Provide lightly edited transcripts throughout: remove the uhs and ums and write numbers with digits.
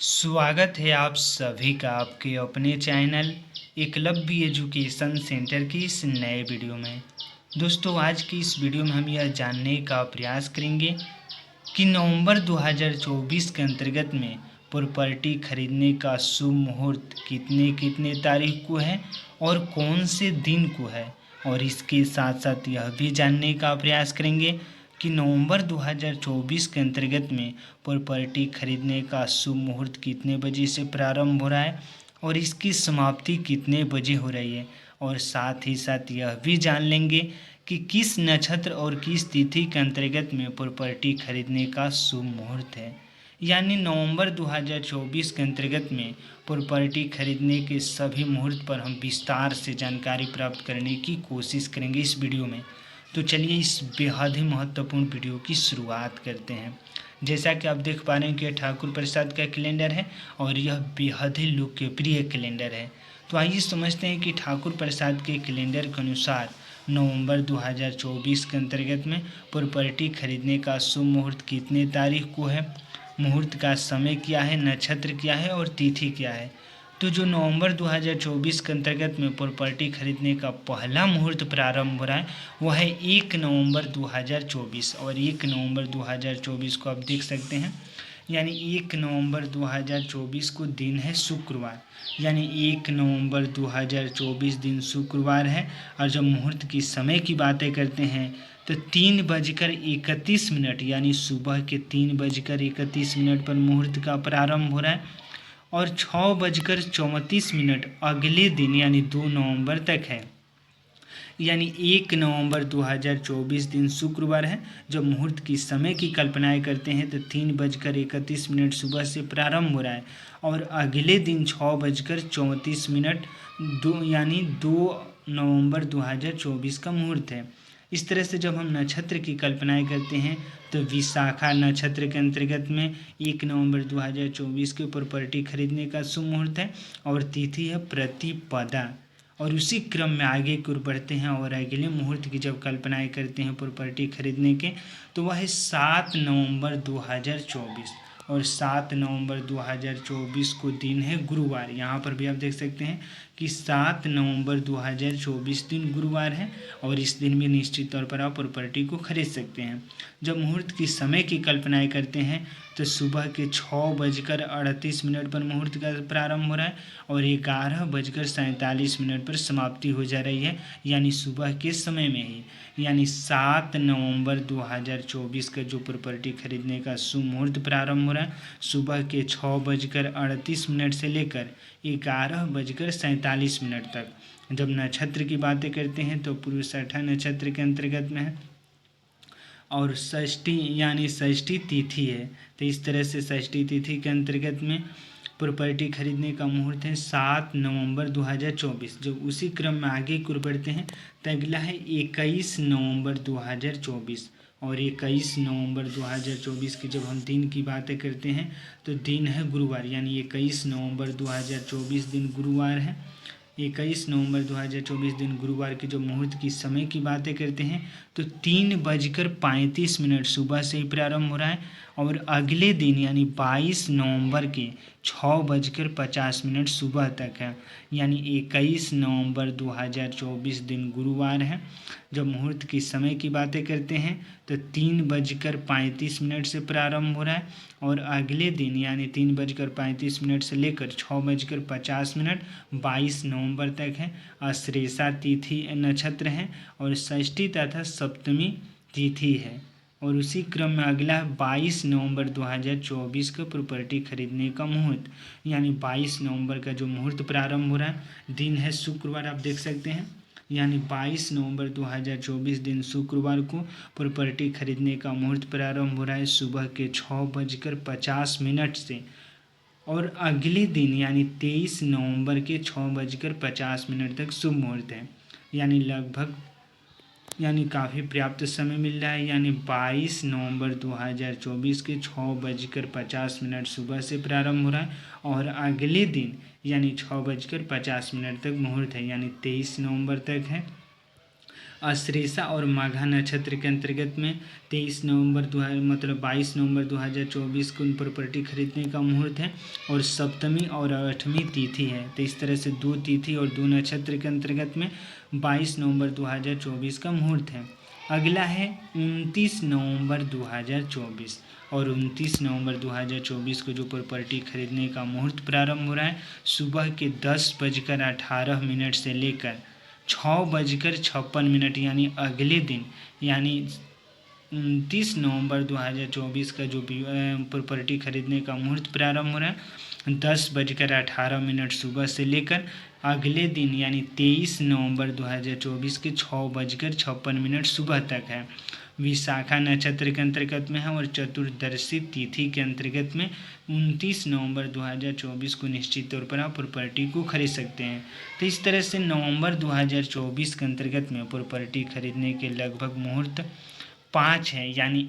स्वागत है आप सभी का आपके अपने चैनल एकलव्य एजुकेशन सेंटर की इस नए वीडियो में। दोस्तों, आज की इस वीडियो में हम यह जानने का प्रयास करेंगे कि नवंबर 2024 के अंतर्गत में प्रॉपर्टी खरीदने का शुभ मुहूर्त कितने कितने तारीख को है और कौन से दिन को है, और इसके साथ साथ यह भी जानने का प्रयास करेंगे कि नवंबर 2024 के अंतर्गत में प्रॉपर्टी खरीदने का शुभ मुहूर्त कितने बजे से प्रारंभ हो रहा है और इसकी समाप्ति कितने बजे हो रही है, और साथ ही साथ यह भी जान लेंगे कि किस नक्षत्र और किस तिथि के अंतर्गत में प्रॉपर्टी खरीदने का शुभ मुहूर्त है। यानी नवंबर 2024 के अंतर्गत में प्रॉपर्टी खरीदने के सभी मुहूर्त पर हम विस्तार से जानकारी प्राप्त करने की कोशिश करेंगे इस वीडियो में। तो चलिए इस बेहद ही महत्वपूर्ण वीडियो की शुरुआत करते हैं। जैसा कि आप देख पा रहे हैं कि ठाकुर प्रसाद का कैलेंडर है और यह बेहद ही लोकप्रिय कैलेंडर है। तो आइए समझते हैं कि ठाकुर प्रसाद के कैलेंडर के अनुसार नवंबर 2024 के अंतर्गत में प्रॉपर्टी खरीदने का शुभ मुहूर्त कितने तारीख को है, मुहूर्त का समय क्या है, नक्षत्र क्या है और तिथि क्या है। तो जो नवंबर 2024 के अंतर्गत में प्रॉपर्टी खरीदने का पहला मुहूर्त प्रारंभ हो रहा है वह है 1 नवंबर 2024, और 1 नवंबर 2024 को आप देख सकते हैं। यानी 1 नवंबर 2024 को दिन है शुक्रवार, यानी 1 नवंबर 2024 दिन शुक्रवार है। और जब मुहूर्त की समय की बातें करते हैं तो 3:31 यानी सुबह के 3:31 पर मुहूर्त का प्रारंभ हो रहा है और 6:34 अगले दिन यानी 2 नवंबर तक है। यानी 1 नवंबर 2024 दिन शुक्रवार है। जब मुहूर्त की समय की कल्पनाएं करते हैं तो 3:31 सुबह से प्रारंभ हो रहा है और अगले दिन 6:34 यानी 2 नवंबर 2024 का मुहूर्त है। इस तरह से जब हम नक्षत्र की कल्पनाएं करते हैं तो विशाखा नक्षत्र के अंतर्गत में 1 नवंबर 2024 के प्रॉपर्टी खरीदने का शुभ मुहूर्त है और तिथि है प्रतिपदा। और उसी क्रम में आगे की ओर बढ़ते हैं और अगले मुहूर्त की जब कल्पनाएं करते हैं प्रॉपर्टी खरीदने के तो वह है 7 नवंबर 2024, और 7 नवंबर 2024 को दिन है गुरुवार। यहाँ पर भी आप देख सकते हैं कि 7 नवंबर 2024 दिन गुरुवार है और इस दिन भी निश्चित तौर पर आप प्रॉपर्टी को खरीद सकते हैं। जब मुहूर्त की समय की कल्पनाएं करते हैं तो सुबह के 6:38 पर मुहूर्त का प्रारंभ हो रहा है और 11:47 पर समाप्ति हो जा रही है, यानी सुबह के समय में ही। यानी 7 नवंबर 2024 का जो प्रॉपर्टी खरीदने का शुभ मुहूर्त प्रारंभ हो रहा है सुबह के 6:38 से लेकर 11:47 तक। जब नक्षत्र की बातें करते हैं तो पुरुषाठा नक्षत्र के अंतर्गत में है और षष्ठी यानी षष्ठी तिथि है। तो इस तरह से षष्ठी तिथि के अंतर्गत में प्रॉपर्टी खरीदने का मुहूर्त है 7 नवंबर 2024। जब उसी क्रम में आगे की ओर बढ़ते हैं तो अगला है 21 नवंबर 2024, और 21 नवंबर 2024 की जब हम दिन की बातें करते हैं तो दिन है गुरुवार, यानी 21 नवंबर 2024 दिन गुरुवार है। 21 नवंबर 2024 दिन गुरुवार के जो मुहूर्त की समय की बातें करते हैं तो 3:35 सुबह से ही प्रारंभ हो रहा है और अगले दिन यानी 22 नवंबर के 6:50 सुबह तक है। यानी 21 नवंबर 2024 दिन गुरुवार है। जब मुहूर्त की समय की बातें करते हैं तो 3:35 से प्रारंभ हो रहा है और अगले दिन यानी 3:35 से लेकर 6:50 22 नवंबर तक है। अश्लेषा तिथि नक्षत्र है और षष्ठी तथा सप्तमी तिथि है। और उसी क्रम में अगला 22 नवंबर 2024 का प्रॉपर्टी खरीदने का मुहूर्त, यानी 22 नवंबर का जो मुहूर्त प्रारंभ हो रहा है दिन है शुक्रवार, आप देख सकते हैं। यानी 22 नवंबर 2024 दिन शुक्रवार को प्रॉपर्टी खरीदने का मुहूर्त प्रारंभ हो रहा है सुबह के 6:50 से, और अगले दिन यानी 23 नवंबर के 6:50 तक शुभ मुहूर्त है। यानी लगभग काफ़ी पर्याप्त समय मिल रहा है। यानी 22 नवंबर 2024 के 6:50 सुबह से प्रारंभ हो रहा है और अगले दिन यानी 6:50 तक मुहूर्त है, यानी 23 नवंबर तक है। आश्लेषा और माघा नक्षत्र के अंतर्गत में 22 नवंबर 2024 को प्रॉपर्टी खरीदने का मुहूर्त है और सप्तमी और 8वीं तिथि है। तो इस तरह से 2 तिथि और 2 नक्षत्र के अंतर्गत में 22 नवंबर 2024 का मुहूर्त है। अगला है 29 नवंबर 2024 और 29 नवंबर 2024 को जो प्रॉपर्टी खरीदने का मुहूर्त प्रारंभ हो रहा है सुबह के 10:18 से लेकर 6:56 यानी अगले दिन यानी 29 नवंबर 2024 का जो प्रॉपर्टी खरीदने का मुहूर्त प्रारंभ हो रहा है 10:18 सुबह से लेकर अगले दिन यानी 23 नवंबर 2024 के 6:56 सुबह तक है। विशाखा नक्षत्र के अंतर्गत में है और चतुर्दशी तिथि के अंतर्गत में 29 नवंबर 2024 को निश्चित तौर पर आप प्रॉपर्टी को खरीद सकते हैं। तो इस तरह से नवंबर 2024 के अंतर्गत में प्रॉपर्टी खरीदने के लगभग मुहूर्त 5 है, यानी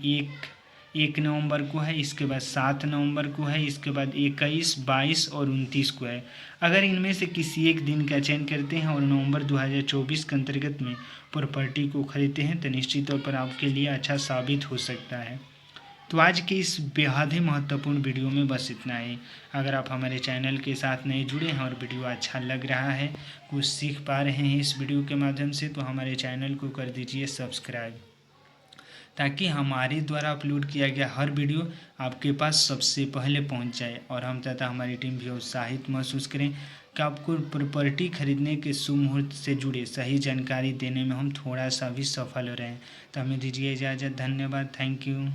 एक नवंबर को है, इसके बाद 7 नवंबर को है, इसके बाद 21, 22 और 29 को है। अगर इनमें से किसी एक दिन का चयन करते हैं और नवंबर 2024 के अंतर्गत में प्रॉपर्टी को खरीदते हैं तो निश्चित तौर पर आपके लिए अच्छा साबित हो सकता है। तो आज के इस बेहद ही महत्वपूर्ण वीडियो में बस इतना ही। अगर आप हमारे चैनल के साथ नए जुड़े हैं और वीडियो अच्छा लग रहा है, कुछ सीख पा रहे हैं इस वीडियो के माध्यम से, तो हमारे चैनल को कर दीजिए सब्सक्राइब, ताकि हमारे द्वारा अपलोड किया गया हर वीडियो आपके पास सबसे पहले पहुंच जाए और हम तथा हमारी टीम भी उत्साहित महसूस करें कि आपको प्रॉपर्टी खरीदने के शुभ मुहूर्त से जुड़े सही जानकारी देने में हम थोड़ा सा भी सफल हो रहे हैं। तो हमें दीजिए इजाज़त। धन्यवाद। Thank you.